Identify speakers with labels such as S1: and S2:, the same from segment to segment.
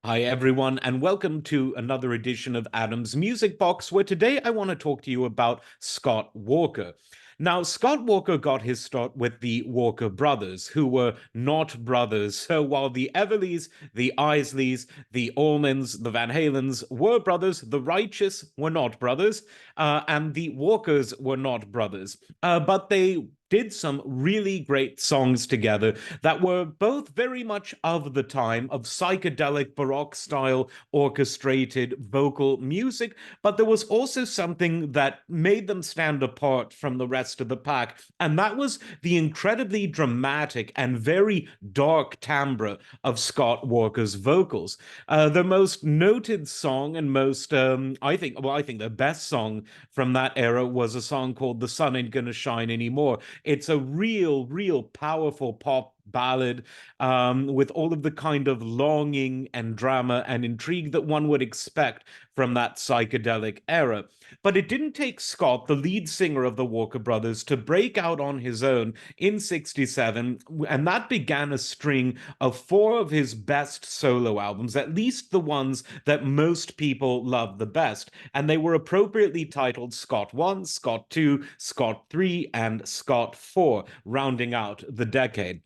S1: Hi, everyone, and welcome to another edition of Adam's Music Box, where today I want to talk to you about Scott Walker. Now, Scott Walker got his start with the Walker brothers, who were not brothers. So while the Everlys, the Isleys, the Allmans, the Van Halens were brothers, the Righteous were not brothers, and the Walkers were not brothers. But they did some really great songs together that were both very much of the time of psychedelic Baroque style orchestrated vocal music, but there was also something that made them stand apart from the rest of the pack, and that was the incredibly dramatic and very dark timbre of Scott Walker's vocals. The most noted song and most, I think the best song from that era was a song called "The Sun Ain't Gonna Shine Anymore." It's a real powerful pop ballad with all of the kind of longing and drama and intrigue that one would expect from that psychedelic era. But it didn't take Scott, the lead singer of the Walker Brothers, to break out on his own in 67, and that began a string of four of his best solo albums, at least the ones that most people love the best. And they were appropriately titled Scott 1, Scott 2, Scott 3, and Scott 4, rounding out the decade.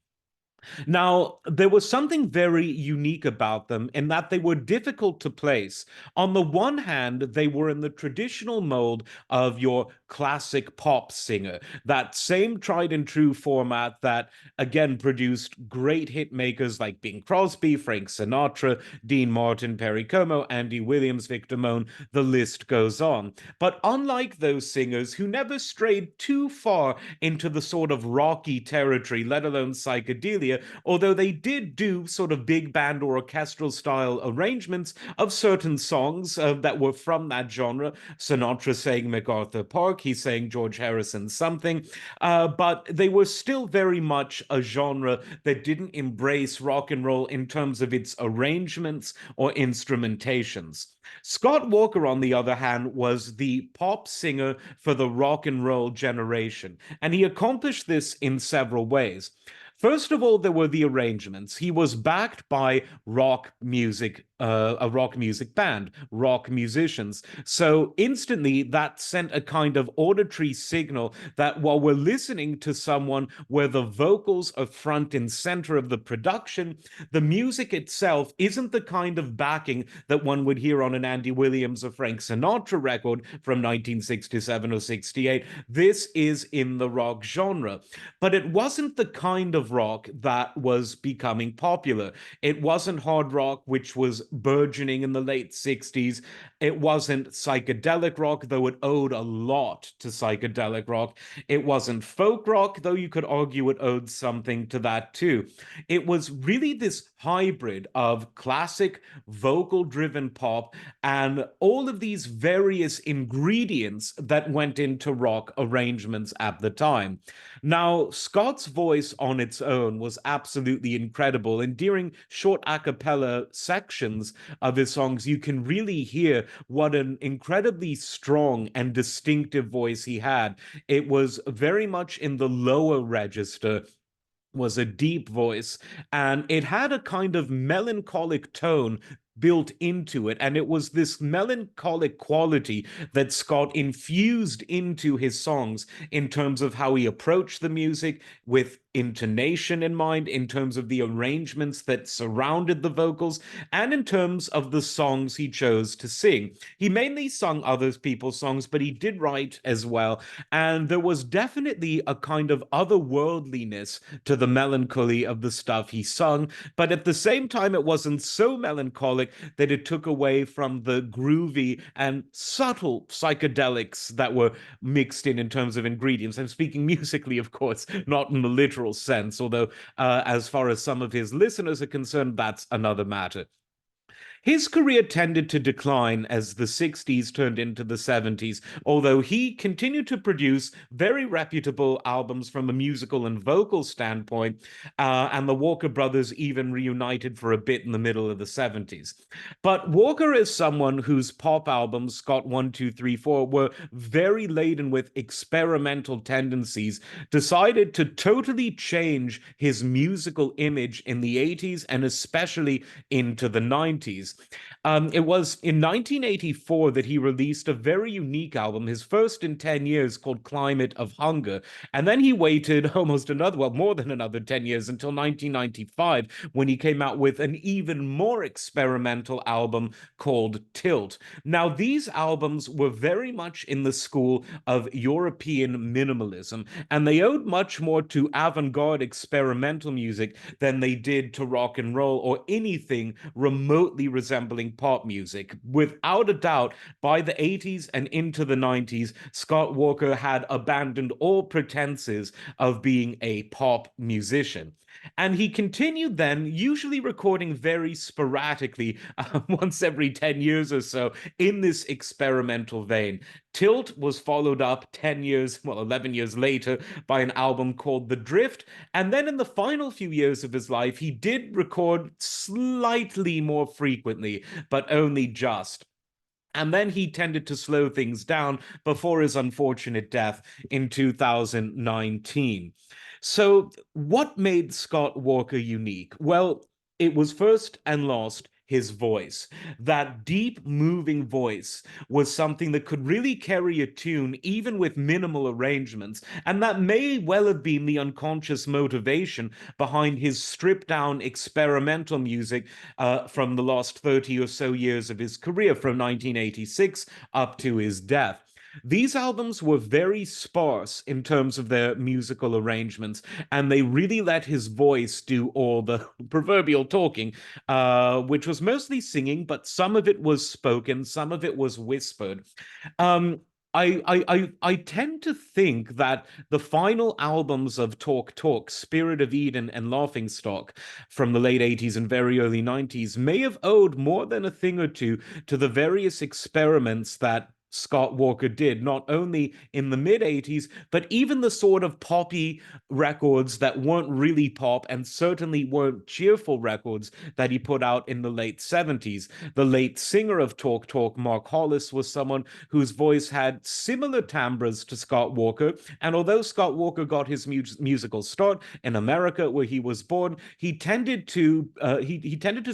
S1: Now, there was something very unique about them in that they were difficult to place. On the one hand, they were in the traditional mold of your classic pop singer, that same tried and true format that, again, produced great hit makers like Bing Crosby, Frank Sinatra, Dean Martin, Perry Como, Andy Williams, Victor Moan, the list goes on. But unlike those singers who never strayed too far into the sort of rocky territory, let alone psychedelia, although they did do sort of big band or orchestral style arrangements of certain songs that were from that genre. Sinatra sang MacArthur Park, he sang George Harrison something, but they were still very much a genre that didn't embrace rock and roll in terms of its arrangements or instrumentations. Scott Walker, on the other hand, was the pop singer for the rock and roll generation, and he accomplished this in several ways. First of all, there were the arrangements. He was backed by a rock music band, rock musicians. So instantly, that sent a kind of auditory signal that while we're listening to someone where the vocals are front and center of the production, the music itself isn't the kind of backing that one would hear on an Andy Williams or Frank Sinatra record from 1967 or 68. This is in the rock genre. But it wasn't the kind of rock that was becoming popular. It wasn't hard rock, which was burgeoning in the late 60s. It wasn't psychedelic rock, though it owed a lot to psychedelic rock. It wasn't folk rock, though you could argue it owed something to that too. It was really this hybrid of classic vocal driven pop and all of these various ingredients that went into rock arrangements at the time. Now, Scott's voice on its own was absolutely incredible. And during short a cappella sections of his songs, you can really hear what an incredibly strong and distinctive voice he had. It was very much in the lower register, was a deep voice, and it had a kind of melancholic tone built into it. And it was this melancholic quality that Scott infused into his songs in terms of how he approached the music with intonation in mind, in terms of the arrangements that surrounded the vocals, and in terms of the songs he chose to sing. He mainly sung other people's songs, but he did write as well. And there was definitely a kind of otherworldliness to the melancholy of the stuff he sung. But at the same time, it wasn't so melancholic that it took away from the groovy and subtle psychedelics that were mixed in terms of ingredients. I'm speaking musically, of course, not in the literal sense, although, as far as some of his listeners are concerned, that's another matter. His career tended to decline as the 60s turned into the 70s, although he continued to produce very reputable albums from a musical and vocal standpoint, and the Walker brothers even reunited for a bit in the middle of the 70s. But Walker is someone whose pop albums, Scott 1, 2, 3, 4, were very laden with experimental tendencies, decided to totally change his musical image in the 80s and especially into the 90s. It was in 1984 that he released a very unique album, his first in 10 years, called Climate of Hunger. And then he waited almost another, well, more than another 10 years until 1995 when he came out with an even more experimental album called Tilt. Now, these albums were very much in the school of European minimalism, and they owed much more to avant-garde experimental music than they did to rock and roll or anything remotely resembling pop music. Without a doubt, by the 80s and into the 90s, Scott Walker had abandoned all pretenses of being a pop musician. And he continued then, usually recording very sporadically, once every 10 years or so, in this experimental vein. Tilt was followed up 10 years, well, 11 years later, by an album called The Drift. And then in the final few years of his life, he did record slightly more frequently, but only just. And then he tended to slow things down before his unfortunate death in 2019. So, what made Scott Walker unique? Well, it was first and last his voice. That deep, moving voice was something that could really carry a tune, even with minimal arrangements. And that may well have been the unconscious motivation behind his stripped down experimental music from the last 30 or so years of his career, from 1986 up to his death. These albums were very sparse in terms of their musical arrangements, and they really let his voice do all the proverbial talking, which was mostly singing, but some of it was spoken, some of it was whispered. Um, I tend to think that the final albums of Talk Talk, Spirit of Eden and Laughing Stock from the late 80s and very early 90s may have owed more than a thing or two to the various experiments that Scott Walker did, not only in the mid 80s, but even the sort of poppy records that weren't really pop and certainly weren't cheerful records that he put out in the late 70s. The late singer of Talk Talk, Mark Hollis, was someone whose voice had similar timbres to Scott Walker. And although Scott Walker got his musical start in America, where he was born, he tended to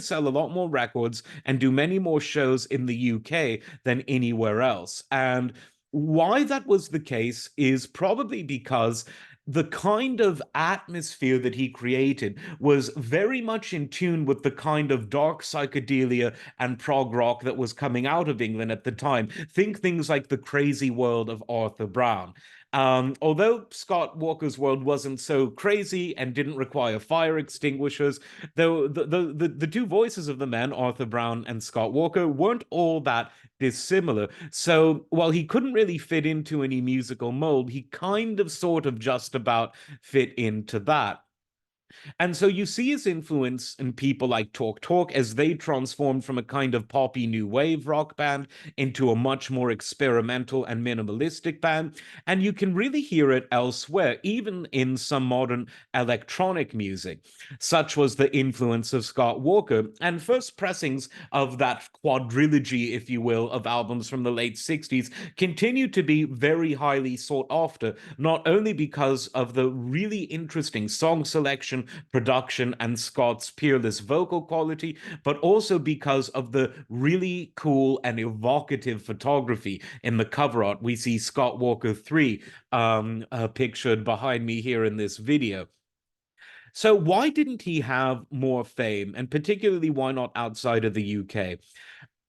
S1: sell a lot more records and do many more shows in the UK than anywhere else. And why that was the case is probably because the kind of atmosphere that he created was very much in tune with the kind of dark psychedelia and prog rock that was coming out of England at the time. Think things like the crazy world of Arthur Brown. Although Scott Walker's world wasn't so crazy and didn't require fire extinguishers, though the two voices of the men, Arthur Brown and Scott Walker, weren't all that dissimilar. So while he couldn't really fit into any musical mold, he kind of sort of just about fit into that. And so you see his influence in people like Talk Talk as they transformed from a kind of poppy new wave rock band into a much more experimental and minimalistic band. And you can really hear it elsewhere, even in some modern electronic music. Such was the influence of Scott Walker. And first pressings of that quadrilogy, if you will, of albums from the late 60s continue to be very highly sought after, not only because of the really interesting song selection, production, and Scott's peerless vocal quality, but also because of the really cool and evocative photography in the cover art. We see Scott Walker 3 pictured behind me here in this video. So why didn't he have more fame, and particularly why not outside of the UK?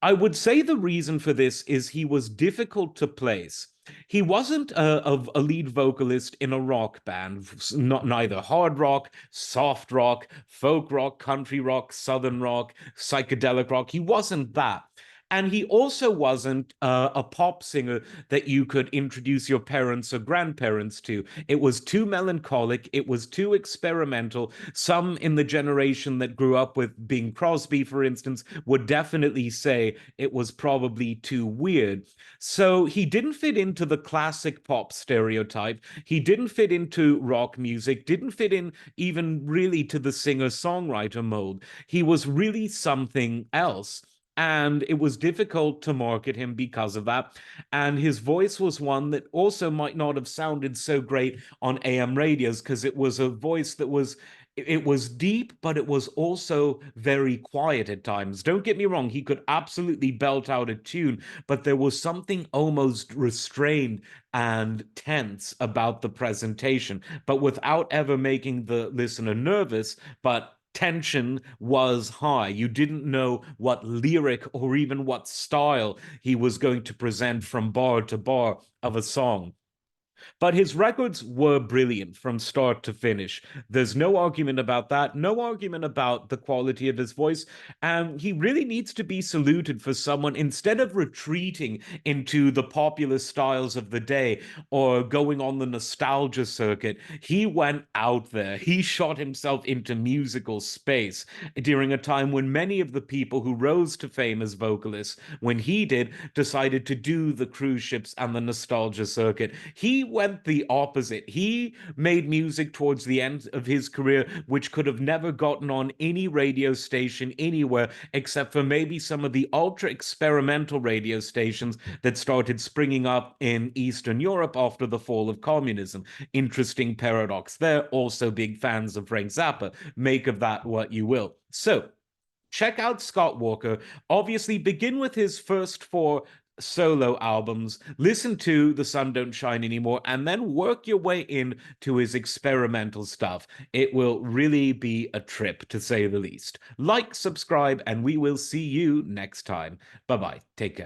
S1: I would say the reason for this is he was difficult to place. He wasn't a lead vocalist in a rock band, not neither hard rock, soft rock, folk rock, country rock, southern rock, psychedelic rock. He wasn't that. And he also wasn't a pop singer that you could introduce your parents or grandparents to. It was too melancholic, it was too experimental. Some in the generation that grew up with Bing Crosby, for instance, would definitely say it was probably too weird. So he didn't fit into the classic pop stereotype. He didn't fit into rock music, didn't fit in even really to the singer-songwriter mold. He was really something else. And it was difficult to market him because of that. And his voice was one that also might not have sounded so great on AM radios, because it was a voice that was, it was deep, but it was also very quiet at times. Don't get me wrong, he could absolutely belt out a tune, but there was something almost restrained and tense about the presentation, but without ever making the listener nervous. But tension was high. You didn't know what lyric or even what style he was going to present from bar to bar of a song. But his records were brilliant from start to finish. There's no argument about that, no argument about the quality of his voice. And he really needs to be saluted for someone, instead of retreating into the popular styles of the day or going on the nostalgia circuit, he went out there. He shot himself into musical space during a time when many of the people who rose to fame as vocalists, when he did, decided to do the cruise ships and the nostalgia circuit. He went the opposite. He made music towards the end of his career which could have never gotten on any radio station anywhere, except for maybe some of the ultra experimental radio stations that started springing up in Eastern Europe after the fall of communism. Interesting paradox there. Also big fans of Frank Zappa. Make of that what you will. So check out Scott Walker. Obviously, begin with his first four solo albums, listen to The Sun Don't Shine Anymore, and then work your way in to his experimental stuff. It will really be a trip, to say the least. Like, subscribe, and we will see you next time. Bye-bye. Take care.